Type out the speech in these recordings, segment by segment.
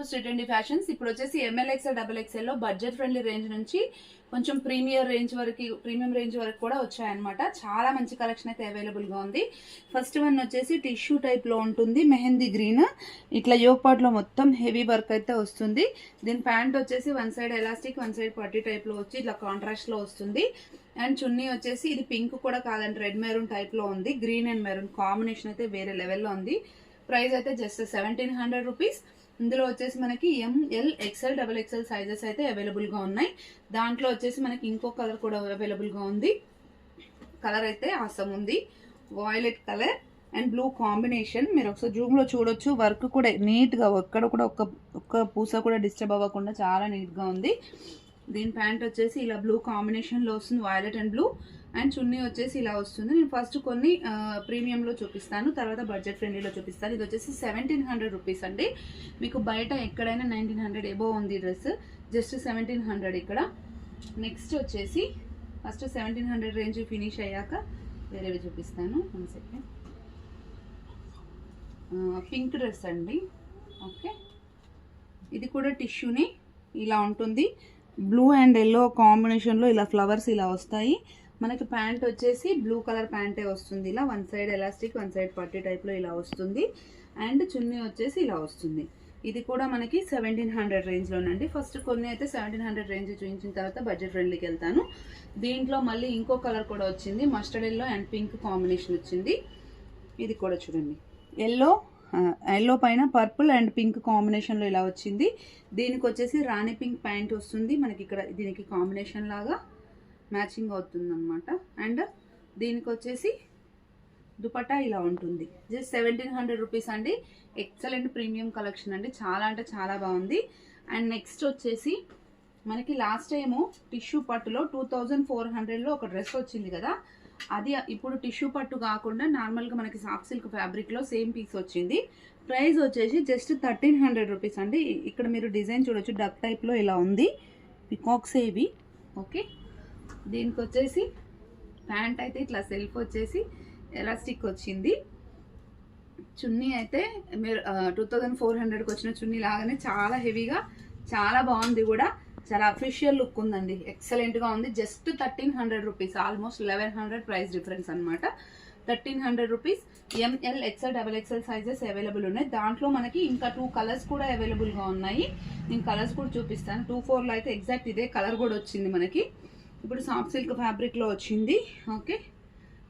Street and fashions ఇప్పుడు వచ్చేసి ML XL XXL లో బడ్జెట్ ఫ్రెండ్లీ రేంజ్ నుంచి కొంచెం ప్రీమియం రేంజ్ వరకు కూడా వచ్చాయన్నమాట. చాలా మంచి కలెక్షన్ అయితే అవైలబుల్ గా ఉంది. ఫస్ట్ వన్ వచ్చేసి టిష్యూ టైప్ లో ఉంటుంది, మెహందీ గ్రీన్. ఇట్లా యోగ్ పార్ట్ లో మొత్తం హెవీ వర్క్ అయితే వస్తుంది. దీని ప్యాంట్ వచ్చేసి one side elastic, one side పట్టీ టైప్ లో వచ్చి ఇట్లా కాంట్రాస్ట్ లో వస్తుంది. అండ్ చున్నీ వచ్చేసి ఇది పింక్ కూడా కాదండి, రెడ్ మెరూన్ టైప్ లో ఉంది. గ్రీన్ అండ్ మెరూన్ కాంబినేషన్ అయితే వేరే లెవెల్లో ఉంది. ప్రైస్ అయితే జస్ట్ 1700 రూపీస్. ఇందులో వచ్చేసి మనకి ML XL XXL సైజెస్ అయితే అవైలబుల్ గా ఉన్నాయి. దాంట్లో వచ్చేసి మనకి ఇంకో కలర్ కూడా అవైలబుల్ గా ఉంది. కలర్ అయితే ఆసం ఉంది, violet colour and blue combination. మీరు ఒకసారి జూమ్ లో చూడొచ్చు, వర్క్ కూడా నీట్ గా ఎక్కడ కూడా ఒక్క పూస కూడా డిస్టర్బ్ అవ్వకుండా చాలా నీట్ గా ఉంది. దీని ప్యాంట్ వచ్చేసి ఇలా బ్లూ కాంబినేషన్ లో వస్తుంది, వాయిలెట్ అండ్ బ్లూ. అండ్ చున్నీ వచ్చేసి ఇలా వస్తుంది. నేను ఫస్ట్ కొన్ని ప్రీమియంలో చూపిస్తాను, తర్వాత బడ్జెట్ ఫ్రెండ్లీలో చూపిస్తాను. ఇది వచ్చేసి 1700 రూపీస్ అండి. మీకు బయట ఎక్కడైనా 1900 ఎబో ఉంది డ్రెస్, జస్ట్ 1700 ఇక్కడ. నెక్స్ట్ వచ్చేసి ఫస్ట్ 1700 రేంజ్ ఫినిష్ అయ్యాక వేరేవి చూపిస్తాను. 1 సెకండ్. పింక్ డ్రెస్ అండి. ఓకే, ఇది కూడా టిష్యూని ఇలా ఉంటుంది. బ్లూ అండ్ ఎల్లో కాంబినేషన్లో ఇలా ఫ్లవర్స్ ఇలా వస్తాయి. మనకి ప్యాంట్ వచ్చేసి బ్లూ కలర్ ప్యాంటే వస్తుంది. ఇలా one side elastic, one side పట్టీ టైప్లో ఇలా వస్తుంది. అండ్ చున్నీ వచ్చేసి ఇలా వస్తుంది. ఇది కూడా మనకి 1700 రేంజ్లోనండి. ఫస్ట్ కొన్ని అయితే 1700 రేంజ్ చూపించిన తర్వాత బడ్జెట్ ఫ్రెండ్లీకి వెళ్తాను. దీంట్లో మళ్ళీ ఇంకో కలర్ కూడా వచ్చింది, mustard yellow and pink combination వచ్చింది. ఇది కూడా చూడండి, ఎల్లో పైన పర్పుల్ అండ్ పింక్ కాంబినేషన్లో ఇలా వచ్చింది. దీనికి వచ్చేసి రాణి పింక్ ప్యాంట్ వస్తుంది మనకి ఇక్కడ, దీనికి కాంబినేషన్ లాగా మ్యాచింగ్ అవుతుంది అనమాట. అండ్ దీనికి వచ్చేసి దుపట్టా ఇలా ఉంటుంది. జస్ట్ 1700 రూపీస్ అండి. ఎక్సలెంట్ ప్రీమియం కలెక్షన్ అండి, చాలా అంటే చాలా బాగుంది. అండ్ నెక్స్ట్ వచ్చేసి మనకి లాస్ట్ టైము టిష్యూ పట్టులో 2400లో ఒక డ్రెస్ వచ్చింది కదా, అది ఇప్పుడు టిష్యూ పట్టు కాకుండా నార్మల్గా మనకి సాఫ్ట్ సిల్క్ ఫ్యాబ్రిక్లో సేమ్ పీస్ వచ్చింది. ప్రైస్ వచ్చేసి జస్ట్ 1300 రూపీస్ అండి. ఇక్కడ మీరు డిజైన్ చూడొచ్చు, డక్ టైప్లో ఇలా ఉంది, పికాక్స్ ఇవి. ఓకే, దీనికి వచ్చేసి ప్యాంట్ అయితే ఇట్లా సెల్ఫ్ వచ్చేసి ఎలాస్టిక్ వచ్చింది. చున్నీ అయితే మీరు 2400కి వచ్చిన చున్నీ లాగానే చాలా హెవీగా చాలా బాగుంది కూడా, చాలా అఫీషియల్ లుక్ ఉందండి, ఎక్సలెంట్గా ఉంది. Just 1300 rupees, almost 1100 price difference అనమాట. 1300 rupees. ML XL XXL sizes available ఉన్నాయి. దాంట్లో మనకి ఇంకా 2 కలర్స్ కూడా అవైలబుల్గా ఉన్నాయి. నేను కలర్స్ కూడా చూపిస్తాను. 24లో అయితే ఎగ్జాక్ట్ ఇదే కలర్ కూడా వచ్చింది మనకి. ఇప్పుడు సాఫ్ట్ సిల్క్ ఫ్యాబ్రిక్లో వచ్చింది. ఓకే,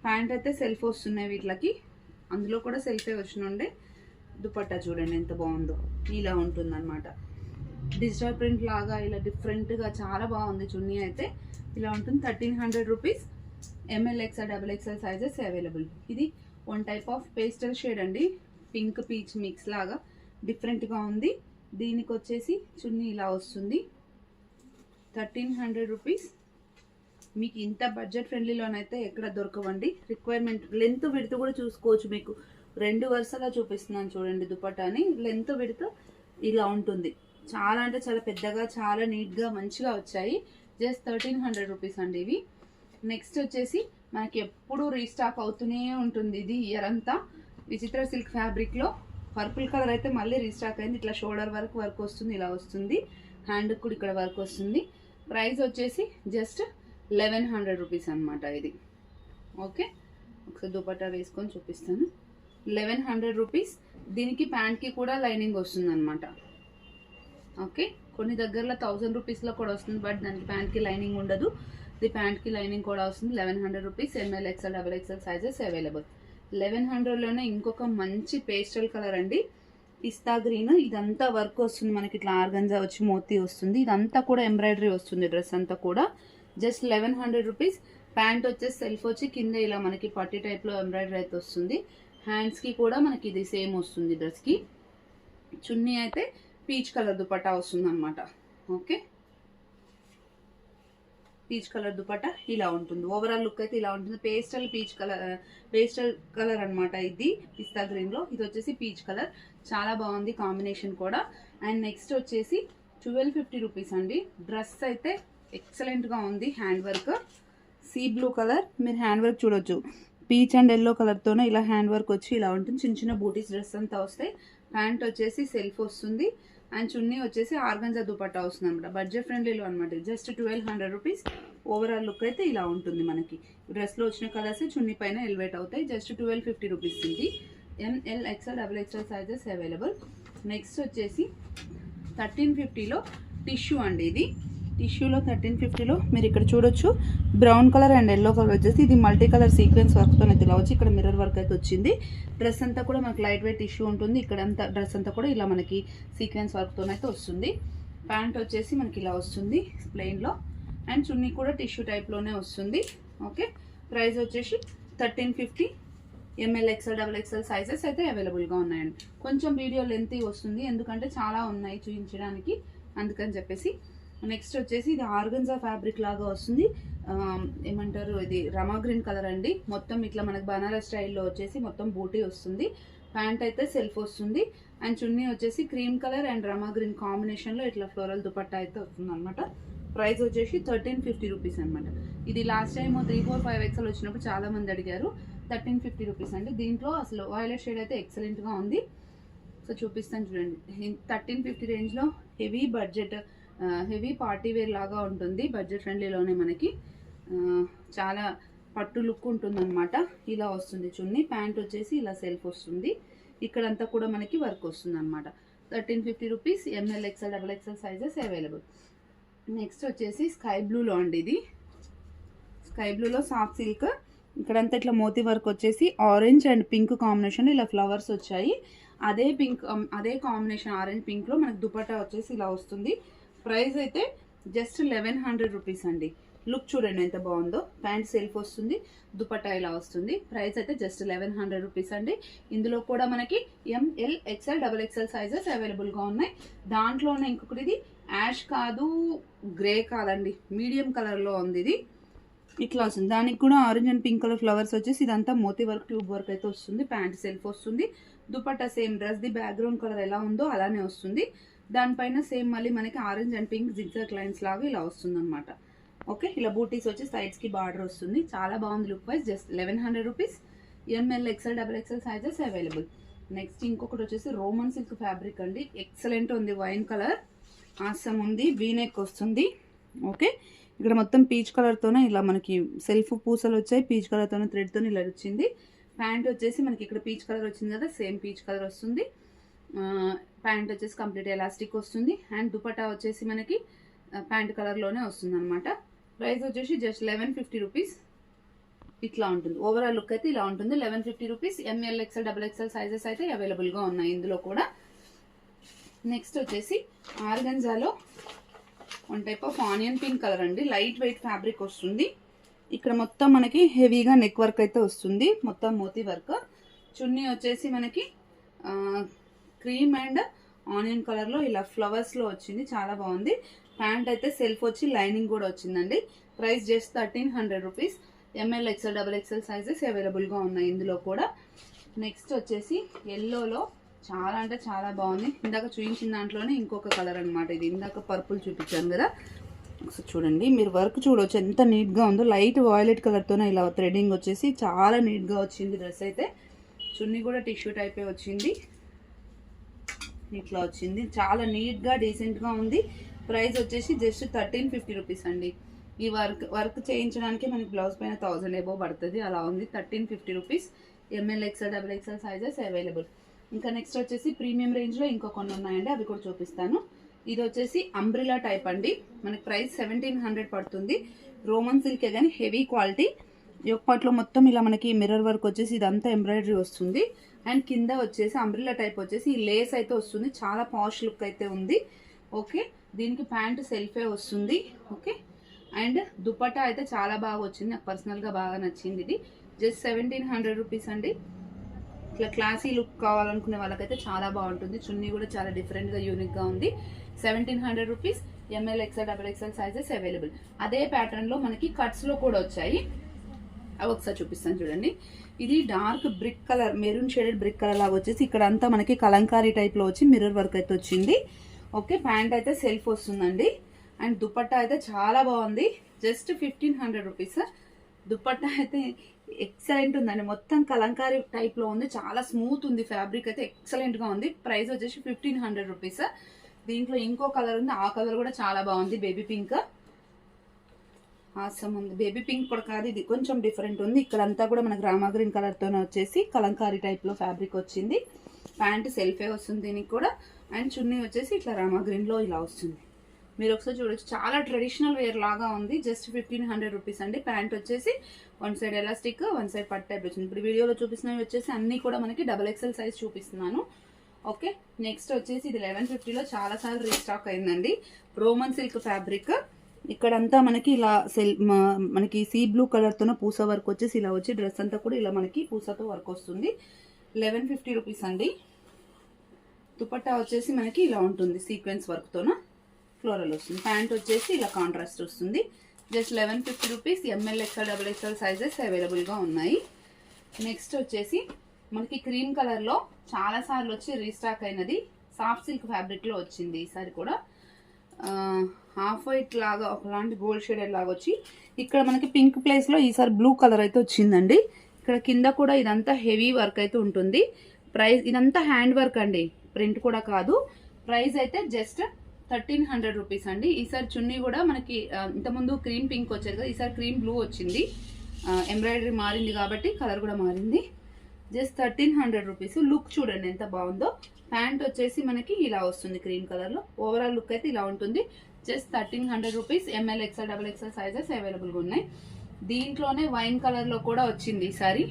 ప్యాంట్ అయితే సెల్ఫ్ వస్తున్నాయి వీటికి, అందులో కూడా సెల్ఫే వచ్చినుండే. దుపట్టా చూడండి ఎంత బాగుందో, ఇలా ఉంటుందన్నమాట. డిజిటల్ ప్రింట్ లాగా ఇలా డిఫరెంట్గా చాలా బాగుంది. చున్నీ అయితే ఇలా ఉంటుంది. 1300 rupees. ML XL XXL sizes available. ఇది one type of pastel shade అండి, పింక్ పీచ్ మిక్స్ లాగా డిఫరెంట్గా ఉంది. దీనికి వచ్చేసి చున్నీ ఇలా వస్తుంది. 1300 రూపీస్. మీకు ఇంత బడ్జెట్ ఫ్రెండ్లీలోనైతే ఎక్కడ దొరకవండి. రిక్వైర్మెంట్ లెంత్ విడ్త్ కూడా చూసుకోవచ్చు. మీకు 2 వరుసగా చూపిస్తున్నాను చూడండి. దుపట్టాని లెంత్ విడ్త్ ఇలా ఉంటుంది. చాలా అంటే చాలా పెద్దగా, చాలా నీట్గా మంచిగా వచ్చాయి. జస్ట్ 1300 రూపీస్ అండి ఇవి. నెక్స్ట్ వచ్చేసి మనకి ఎప్పుడు రీస్టాక్ అవుతూనే ఉంటుంది. ఇది ఇయర్ అంతా విచిత్ర సిల్క్ ఫ్యాబ్రిక్లో పర్పుల్ కలర్ అయితే మళ్ళీ రీస్టాక్ అయింది. ఇట్లా షోల్డర్ వర్క్ వస్తుంది, ఇలా వస్తుంది. హ్యాండ్ కూడా ఇక్కడ వర్క్ వస్తుంది. ప్రైస్ వచ్చేసి జస్ట్ 1100 రూపీస్ అనమాట ఇది. ఓకే, ఒకసారి దుపట్టా వేసుకొని చూపిస్తాను. 1100 రూపీస్. దీనికి ప్యాంట్కి కూడా లైనింగ్ వస్తుంది అనమాట. ఓకే, కొన్ని దగ్గరలో 1000 రూపీస్లో కూడా వస్తుంది, బట్ దానికి ప్యాంట్కి లైనింగ్ ఉండదు. ఇది ప్యాంట్కి లైనింగ్ కూడా వస్తుంది. 1100 rupees. ML XL XXL sizes available. 1100లోనే ఇంకొక మంచి పేస్టల్ కలర్ అండి, పిస్తా గ్రీన్. ఇదంతా వర్క్ వస్తుంది మనకి, ఇట్లా ఆర్గంజా వచ్చి మోతీ వస్తుంది. ఇదంతా కూడా ఎంబ్రాయిడరీ వస్తుంది డ్రెస్ అంతా కూడా. Just 1100 rupees. ప్యాంట్ వచ్చేసి సెల్ఫ్ వచ్చి కింద ఇలా మనకి పట్టీ టైప్లో ఎంబ్రాయిడరీ అయితే వస్తుంది. హ్యాండ్స్కి కూడా మనకి ఇది సేమ్ వస్తుంది డ్రెస్కి. చున్నీ అయితే పీచ్ కలర్ దుపట్టా వస్తుంది అనమాట. ఓకే, పీచ్ కలర్ దుపట్టా ఇలా ఉంటుంది. ఓవరాల్ లుక్ అయితే ఇలా ఉంటుంది. పేస్టల్ కలర్ అనమాట ఇది, పిస్తా గ్రీన్లో. ఇది వచ్చేసి పీచ్ కలర్, చాలా బాగుంది కాంబినేషన్ కూడా. అండ్ నెక్స్ట్ వచ్చేసి 1250 రూపీస్ అండి. డ్రెస్ అయితే ఎక్సలెంట్గా ఉంది. Hand work sea blue colour, మీరు హ్యాండ్ వర్క్ చూడొచ్చు. పీచ్ అండ్ ఎల్లో కలర్తోనే ఇలా హ్యాండ్ వర్క్ వచ్చి ఇలా ఉంటుంది. చిన్న చిన్న బూటీస్ డ్రెస్ అంతా వస్తాయి. ప్యాంట్ వచ్చేసి సెల్ఫ్ వస్తుంది. అండ్ చున్నీ వచ్చేసి ఆర్గంజా దుపట్టా వస్తుంది అనమాట. బడ్జెట్ ఫ్రెండ్లీలో అనమాట. Just 1200 rupees. ఓవరాల్ లుక్ అయితే ఇలా ఉంటుంది మనకి. డ్రెస్లో వచ్చిన కలర్స్ చున్నీ పైన ఎలివేట్ అవుతాయి. జస్ట్ 1250 రూపీస్ ఇది. ML XL double XL sizes available. Next వచ్చేసి 1350లో టిష్యూ అండి. ఇది టిష్యూలో 1350లో మీరు ఇక్కడ చూడొచ్చు brown colour and yellow colour వచ్చేసి ఇది మల్టీ కలర్ సీక్వెన్స్ వర్క్తో అయితే ఇలా వచ్చి ఇక్కడ మిర్రర్ వర్క్ అయితే వచ్చింది. డ్రెస్ అంతా కూడా మనకి లైట్ వెయిట్ టిష్యూ ఉంటుంది. ఇక్కడ అంతా డ్రెస్ అంతా కూడా ఇలా మనకి సీక్వెన్స్ వర్క్తో అయితే వస్తుంది. ప్యాంట్ వచ్చేసి మనకి ఇలా వస్తుంది ప్లెయిన్లో. అండ్ చున్నీ కూడా టిష్యూ టైప్లోనే వస్తుంది. ఓకే, ప్రైస్ వచ్చేసి 1350. ML XL double XL sizes అయితే అవైలబుల్గా ఉన్నాయండి. కొంచెం వీడియో లెంత్ వస్తుంది ఎందుకంటే చాలా ఉన్నాయి చూపించడానికి, అందుకని చెప్పేసి. నెక్స్ట్ వచ్చేసి ఇది ఆర్గన్జా ఫ్యాబ్రిక్ లాగా వస్తుంది. ఏమంటారు, ఇది రమా గ్రీన్ కలర్ అండి. మొత్తం ఇట్లా మనకి బనారస్ స్టైల్లో వచ్చేసి మొత్తం బూటీ వస్తుంది. ప్యాంట్ అయితే సెల్ఫ్ వస్తుంది. అండ్ చున్నీ వచ్చేసి cream colour and Rama green కాంబినేషన్లో ఇట్లా ఫ్లోరల్ దుపట్టా అయితే వస్తుంది అనమాట. ప్రైస్ వచ్చేసి 1350 రూపీస్ అనమాట. ఇది లాస్ట్ టైం 3, 4, 5 ఎక్స్ఎల్ వచ్చినప్పుడు చాలా మంది అడిగారు. 1350 రూపీస్ అండి. దీంట్లో అసలు వైలెట్ షేడ్ అయితే ఎక్సలెంట్గా ఉంది. సో చూపిస్తాను చూడండి. 1350 రేంజ్లో heavy budget heavy party wear లాగా ఉంటుంది. బడ్జెట్ ఫ్రెండ్లీలోనే మనకి చాలా పట్టు లుక్ ఉంటుంది అనమాట. ఇలా వస్తుంది చున్నీ. ప్యాంట్ వచ్చేసి ఇలా సెల్ఫ్ వస్తుంది. ఇక్కడంతా కూడా మనకి వర్క్ వస్తుంది అనమాట. 1350 rupees. M L XL double XL sizes available. Next వచ్చేసి స్కై బ్లూలో అండి. ఇది స్కై బ్లూలో సాఫ్ట్ సిల్క్. ఇక్కడంతా ఇట్లా మోతీ వర్క్ వచ్చేసి ఆరెంజ్ అండ్ పింక్ కాంబినేషన్ ఇలా ఫ్లవర్స్ వచ్చాయి. అదే కాంబినేషన్ ఆరెంజ్ పింక్లో మనకి దుపట్టా వచ్చేసి ఇలా వస్తుంది. ప్రైస్ అయితే జస్ట్ 1100 రూపీస్ అండి. లుక్ చూడండి ఎంత బాగుందో. ప్యాంట్ సెల్ఫ్ వస్తుంది, దుపట్టా ఇలా వస్తుంది. ప్రైస్ అయితే జస్ట్ 1100 రూపీస్ అండి. ఇందులో కూడా మనకి ML XL double XL sizes అవైలబుల్గా ఉన్నాయి. దాంట్లోనే ఇంకొకటి ఇది యాష్ కాదు, గ్రే కాదండి, మీడియం కలర్లో ఉంది. ఇది ఇట్లా వస్తుంది. దానికి కూడా orange and pink colour flowers వచ్చేసి ఇదంతా మోతీ వర్క్ ట్యూబ్ వర్క్ అయితే వస్తుంది. ప్యాంట్ సెల్ఫ్ వస్తుంది. Dupatta same dress the background colour ఎలా ఉందో అలానే వస్తుంది. దానిపైన సేమ్ మళ్ళీ మనకి orange and pink zigzag lines లాగా ఇలా వస్తుంది అనమాట. ఓకే, ఇలా బూటీస్ వచ్చి సైడ్స్కి బార్డర్ వస్తుంది. చాలా బాగుంది look wise. Just 1100 rupees. M L XL double XL sizes available. Next ఇంకొకటి వచ్చేసి రోమన్ సిల్క్ ఫ్యాబ్రిక్ అండి. ఎక్సలెంట్ ఉంది. వైన్ కలర్ ఆసమ్ ఉంది. వీనెక్ వస్తుంది. ఓకే, ఇక్కడ మొత్తం పీచ్ కలర్తోనే ఇలా మనకి సెల్ఫ్ పూసలు వచ్చాయి. పీచ్ కలర్తోనే థ్రెడ్తో ఇలా వచ్చింది. ప్యాంట్ వచ్చేసి మనకి ఇక్కడ పీచ్ కలర్ వచ్చింది కదా, సేమ్ పీచ్ కలర్ వస్తుంది. ప్యాంట్ వచ్చేసి కంప్లీట్ ఎలాస్టిక్ వస్తుంది. అండ్ దుపట్టా వచ్చేసి మనకి ప్యాంట్ కలర్లోనే వస్తుంది అనమాట. ప్రైస్ వచ్చేసి జస్ట్ 1150 రూపీస్. ఇట్లా ఉంటుంది. ఓవరాల్ లుక్ అయితే ఇలా ఉంటుంది. 1150 rupees. M L XL double XL sizes అయితే అవైలబుల్గా ఉన్నాయి ఇందులో కూడా. నెక్స్ట్ వచ్చేసి ఆర్గంజాలో one type of onion pink colour అండి. లైట్ వెయిట్ ఫ్యాబ్రిక్ వస్తుంది. ఇక్కడ మొత్తం మనకి హెవీగా నెక్ వర్క్ అయితే వస్తుంది. మొత్తం మోతీ వర్క్. చున్నీ వచ్చేసి మనకి క్రీమ్ అండ్ ఆనియన్ కలర్లో ఇలా ఫ్లవర్స్లో వచ్చింది. చాలా బాగుంది. ప్యాంట్ అయితే సెల్ఫ్ వచ్చి లైనింగ్ కూడా వచ్చిందండి. Price just 1300 rupees. M L XL double XL sizes అవైలబుల్గా ఉన్నాయి ఇందులో కూడా. నెక్స్ట్ వచ్చేసి ఎల్లోలో చాలా అంటే చాలా బాగుంది. ఇందాక చూపించిన దాంట్లోనే ఇంకొక కలర్ అనమాట. ఇది ఇందాక పర్పుల్ చూపించాను కదా, ఒకసారి చూడండి. మీరు వర్క్ చూడవచ్చు ఎంత నీట్గా ఉందో. లైట్ వాయిలెట్ కలర్తోనే ఇలా థ్రెడింగ్ వచ్చేసి చాలా నీట్గా వచ్చింది డ్రెస్ అయితే. చున్నీ కూడా టిష్యూ టైపే వచ్చింది. ఇట్లా వచ్చింది. చాలా నీట్గా డీసెంట్గా ఉంది. ప్రైస్ వచ్చేసి జస్ట్ 1350 రూపీస్ అండి. ఈ వర్క్ చేయించడానికి మనకి బ్లౌజ్ పైన 1000 ఎబో పడుతుంది. అలా ఉంది. 1350 rupees. M L XL double XL sizes available. ఇంకా నెక్స్ట్ వచ్చేసి ప్రీమియం రేంజ్లో ఇంకో కొన్ని ఉన్నాయండి, అవి కూడా చూపిస్తాను. ఇది వచ్చేసి అంబ్రిలా టైప్ అండి. మనకి ప్రైస్ 1700 పడుతుంది. రోమన్ సిల్కే కానీ హెవీ క్వాలిటీ. యొక్కట్లో మొత్తం ఇలా మనకి మిర్రర్ వర్క్ వచ్చేసి ఇదంతా ఎంబ్రాయిడరీ వస్తుంది. అండ్ కింద వచ్చేసి అంబ్రిలా టైప్ వచ్చేసి ఈ లేస్ అయితే వస్తుంది. చాలా పాష్ లుక్ అయితే ఉంది. ఓకే, దీనికి ప్యాంట్ సెల్ఫే వస్తుంది. ఓకే, అండ్ దుపట్టా అయితే చాలా బాగా వచ్చింది. నాకు పర్సనల్గా బాగా నచ్చింది. ఇది జస్ట్ 1700 రూపీస్ అండి. ఇట్లా క్లాసీ లుక్ కావాలనుకునే వాళ్ళకైతే చాలా బాగుంటుంది. చున్నీ కూడా చాలా డిఫరెంట్గా యూనిక్గా ఉంది. 1700 rupees. M L XL double XL sizes available. అదే ప్యాటర్న్లో మనకి కట్స్లో కూడా వచ్చాయి. అవి ఒకసారి చూపిస్తాను చూడండి. ఇది dark brick colour, maroon shaded brick colour లాగా వచ్చేసి ఇక్కడ అంతా మనకి కలంకారీ టైప్లో వచ్చి మిర్రర్ వర్క్ అయితే వచ్చింది. ఓకే, ప్యాంట్ అయితే సెల్ఫ్ వస్తుందండి. అండ్ దుపట్టా అయితే చాలా బాగుంది. Just 1500 rupees. దుపట్టా అయితే ఎక్సలెంట్ ఉందండి. మొత్తం కలంకారీ టైప్లో ఉంది. చాలా స్మూత్ ఉంది. ఫ్యాబ్రిక్ అయితే ఎక్సలెంట్గా ఉంది. ప్రైస్ వచ్చేసి 1500 రూపీస్. దీంట్లో ఇంకో కలర్ ఉంది, ఆ కలర్ కూడా చాలా బాగుంది, బేబీ పింక్. ఆసమ్ ఉంది. బేబీ పింక్ కూడా కాదు, ఇది కొంచెం డిఫరెంట్ ఉంది. ఇక్కడంతా కూడా మనకు రామా గ్రీన్ కలర్తోనే వచ్చేసి కలంకారీ టైప్లో ఫ్యాబ్రిక్ వచ్చింది. ప్యాంట్ సెల్ఫే వస్తుంది దీనికి కూడా. అండ్ చున్నీ వచ్చేసి ఇట్లా రామా గ్రీన్లో ఇలా వస్తుంది. మీరు ఒకసారి చూడొచ్చు, చాలా ట్రెడిషనల్ వేర్ లాగా ఉంది. జస్ట్ 1500 రూపీస్ అండి. ప్యాంట్ వచ్చేసి one side elastic, one side పట్టు టైప్ వచ్చింది. ఇప్పుడు వీడియోలో చూపిస్తున్నవి వచ్చేసి అన్నీ కూడా మనకి XXL సైజ్ చూపిస్తున్నాను. ఓకే, నెక్స్ట్ వచ్చేసి ఇది 1150లో చాలా సార్లు రీస్టాక్ అయిందండి. Roman silk fabric. ఇక్కడంతా మనకి ఇలా మనకి సీ బ్లూ కలర్తోనే పూస వర్క్ వచ్చేసి ఇలా వచ్చి డ్రెస్ అంతా కూడా ఇలా మనకి పూసతో వర్క్ వస్తుంది. 1150 రూపీస్ అండి. దుపట్టా వచ్చేసి మనకి ఇలా ఉంటుంది, సీక్వెన్స్ వర్క్తోన ఫ్లోరల్ వస్తుంది. ప్యాంట్ వచ్చేసి ఇలా కాంట్రాస్ట్ వస్తుంది. Just 1150 rupees. ML, XL, XXL sizes అవైలబుల్గా ఉన్నాయి. నెక్స్ట్ వచ్చేసి మనకి క్రీమ్ కలర్లో చాలా సార్లు వచ్చి రీస్టాక్ అయినది, సాఫ్ట్ సిల్క్ ఫ్యాబ్రిక్లో వచ్చింది. ఈసారి కూడా హాఫ్ వైట్ లాగా ఒకలాంటి గోల్డ్ షేడెడ్ లాగా వచ్చి ఇక్కడ మనకి పింక్ ప్లేస్లో ఈసారి బ్లూ కలర్ అయితే వచ్చిందండి. ఇక్కడ కింద కూడా ఇదంతా హెవీ వర్క్ అయితే ఉంటుంది. ప్రైస్ ఇదంతా హ్యాండ్ వర్క్ అండి, ప్రింట్ కూడా కాదు. ప్రైస్ అయితే జస్ట్ 1300 రూపీస్ అండి. ఈసారి చున్నీ కూడా మనకి ఇంతకుముందు క్రీమ్ పింక్ వచ్చేది కదా, ఈసారి క్రీమ్ బ్లూ వచ్చింది. ఎంబ్రాయిడరీ మారింది కాబట్టి కలర్ కూడా మారింది. Just 1300 rupees. లుక్ చూడండి ఎంత బాగుందో. ప్యాంట్ వచ్చేసి మనకి ఇలా వస్తుంది క్రీమ్ కలర్లో. ఓవరాల్ లుక్ అయితే ఇలా ఉంటుంది. Just 1300 rupees. ML, XL, XXL sizes అవైలబుల్గా ఉన్నాయి. దీంట్లోనే వైన్ కలర్లో కూడా వచ్చింది ఈసారి.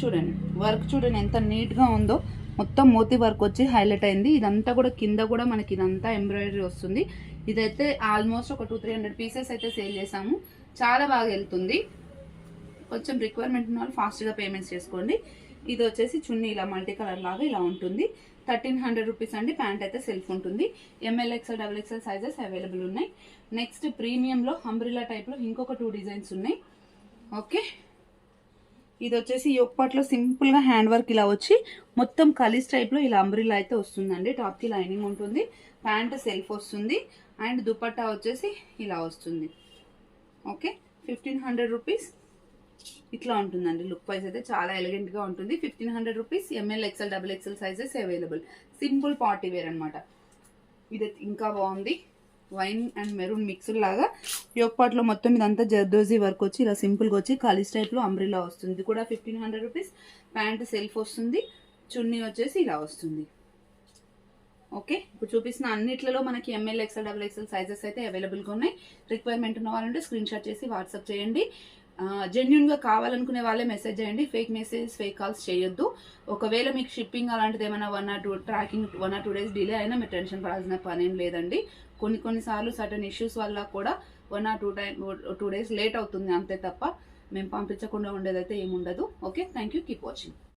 చూడండి వర్క్ చూడండి ఎంత నీట్గా ఉందో. మొత్తం మోతీ వర్క్ వచ్చి హైలైట్ అయింది. ఇదంతా కూడా కింద కూడా మనకి ఇదంతా ఎంబ్రాయిడరీ వస్తుంది. ఇదైతే ఆల్మోస్ట్ ఒక 200-300 పీసెస్ అయితే సేల్ చేసాము. చాలా బాగా వెళ్తుంది. కొంచెం రిక్వైర్మెంట్ ఉన్న వాళ్ళు ఫాస్ట్గా పేమెంట్స్ చేసుకోండి. ఇది వచ్చేసి చున్నీ ఇలా మల్టీ కలర్ లాగా ఇలా ఉంటుంది. 1300 రూపీస్ అండి. ప్యాంట్ అయితే సెల్ఫ్ ఉంటుంది. ML, XL, XXL sizes available ఉన్నాయి. నెక్స్ట్ ప్రీమియంలో అంబ్రిల్లా టైప్లో ఇంకొక 2 డిజైన్స్ ఉన్నాయి. ఓకే, ఇది వచ్చేసి యోక్పాట్లో సింపుల్గా హ్యాండ్ వర్క్ ఇలా వచ్చి మొత్తం కలీస్ టైప్లో ఇలా అంబ్రిల్లా అయితే వస్తుందండి. టాప్కి లైనింగ్ ఉంటుంది, ప్యాంట్ సెల్ఫ్ వస్తుంది, అండ్ దుపట్టా వచ్చేసి ఇలా వస్తుంది. Okay, 1500 rupees. ఇట్లా ఉంటుందండి. లుక్ వైజ్ అయితే చాలా ఎలిగెంట్గా ఉంటుంది. 1500 రూపీస్. ML, XL, XXL sizes available. Simple party wear అనమాట. ఇది ఇంకా బాగుంది. వైన్ అండ్ మెరూన్ మిక్స్డ్ లాగా యోక్పాట్లో మొత్తం ఇదంతా జర్దోజీ వర్క్ వచ్చి ఇలా సింపుల్గా వచ్చి కాలీస్ టైప్లో అంబ్రిల్లా వస్తుంది. ఇది కూడా 1500 రూపీస్. ప్యాంట్ సెల్ఫ్ వస్తుంది, చున్నీ వచ్చేసి ఇలా వస్తుంది. ఓకే, ఇప్పుడు చూపిస్తున్న అన్నిట్లలో మనకి ML, XL, XXL సైజెస్ అయితే అవైలబుల్గా ఉన్నాయి. రిక్వైర్మెంట్ ఉన్న వాళ్ళంటే స్క్రీన్ షాట్ చేసి వాట్సాప్ చేయండి. జెన్యున్గా కావాలనుకునే వాళ్ళే మెసేజ్ చేయండి. ఫేక్ మెసేజ్, ఫేక్ కాల్స్ చేయొద్దు. ఒకవేళ మీకు షిప్పింగ్ అలాంటిది ఏమైనా 1 or 2 tracking 1 or 2 days delay అయినా మీరు టెన్షన్ పడాల్సిన పనేం లేదండి. కొన్నిసార్లు సర్టన్ ఇష్యూస్ వల్ల కూడా 1 or 2 days లేట్ అవుతుంది అంతే తప్ప మేము పంపించకుండా ఉండేదైతే ఏముండదు. Okay, thank you. Keep watching.